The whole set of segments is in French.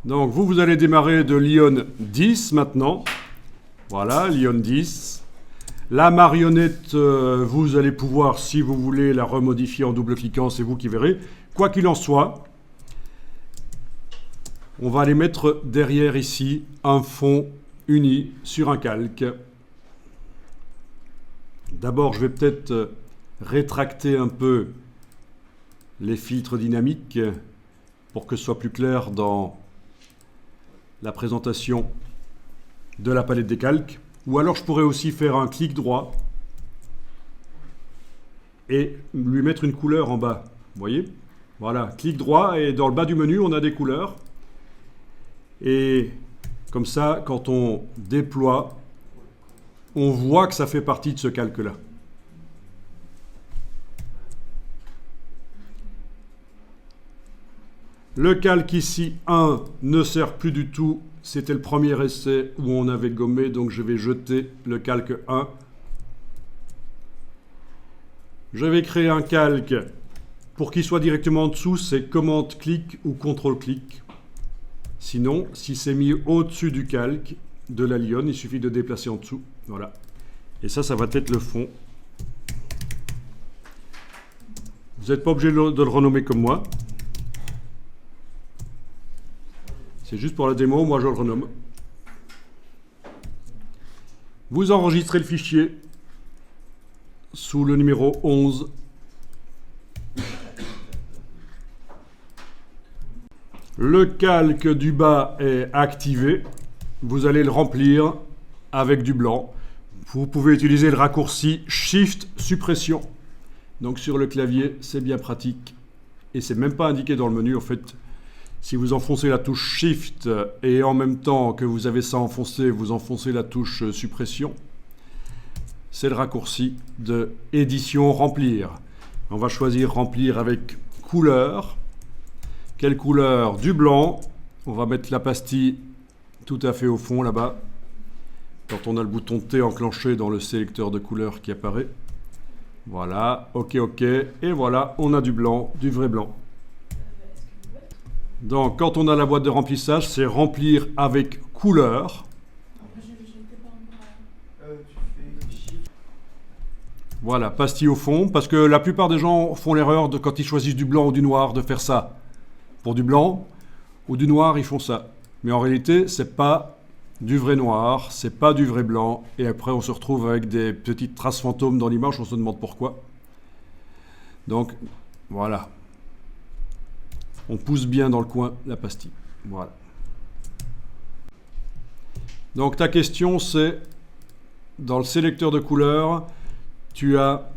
Donc vous allez démarrer de l'ion 10 maintenant. Voilà, l'ion 10. La marionnette, vous allez pouvoir, si vous voulez, la remodifier en double-cliquant, c'est vous qui verrez. Quoi qu'il en soit, on va aller mettre derrière ici un fond uni sur un calque. D'abord, je vais peut-être rétracter un peu les filtres dynamiques pour que ce soit plus clair dans la présentation de la palette des calques. Ou alors je pourrais aussi faire un clic droit et lui mettre une couleur en bas. Vous voyez? Voilà, clic droit et dans le bas du menu, on a des couleurs. Et comme ça, quand on déploie, on voit que ça fait partie de ce calque-là. Le calque ici, 1, ne sert plus du tout. C'était le premier essai où on avait gommé, donc je vais jeter le calque 1. Je vais créer un calque. Pour qu'il soit directement en dessous, c'est commande-clic ou contrôle-clic. Sinon, si c'est mis au-dessus du calque de la lionne, il suffit de déplacer en dessous. Voilà. Et ça va être le fond. Vous n'êtes pas obligé de le renommer comme moi. C'est juste pour la démo, moi je le renomme. Vous enregistrez le fichier sous le numéro 11. Le calque du bas est activé. Vous allez le remplir avec du blanc. Vous pouvez utiliser le raccourci Shift Suppression. Donc sur le clavier, c'est bien pratique. Et c'est même pas indiqué dans le menu en fait. Si vous enfoncez la touche Shift et en même temps que vous avez ça enfoncé, vous enfoncez la touche Suppression, c'est le raccourci de édition Remplir. On va choisir Remplir avec couleur. Quelle couleur? Du blanc. On va mettre la pastille tout à fait au fond là-bas. Quand on a le bouton T enclenché dans le sélecteur de couleurs qui apparaît. Voilà, ok, ok. Et voilà, on a du blanc, du vrai blanc. Donc, quand on a la boîte de remplissage, c'est remplir avec couleur. Voilà, pastille au fond, parce que la plupart des gens font l'erreur de, quand ils choisissent du blanc ou du noir, de faire ça. Pour du blanc ou du noir, ils font ça. Mais en réalité, c'est pas du vrai noir, c'est pas du vrai blanc. Et après, on se retrouve avec des petites traces fantômes dans l'image, on se demande pourquoi. Donc, voilà. On pousse bien dans le coin la pastille. Voilà. Donc ta question c'est, dans le sélecteur de couleurs, tu as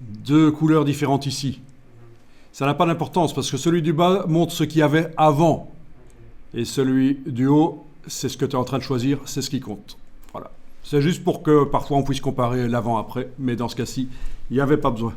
deux couleurs différentes ici. Ça n'a pas d'importance parce que celui du bas montre ce qu'il y avait avant. Et celui du haut, c'est ce que tu es en train de choisir, c'est ce qui compte. Voilà. C'est juste pour que parfois on puisse comparer l'avant-après, mais dans ce cas-ci, il n'y avait pas besoin.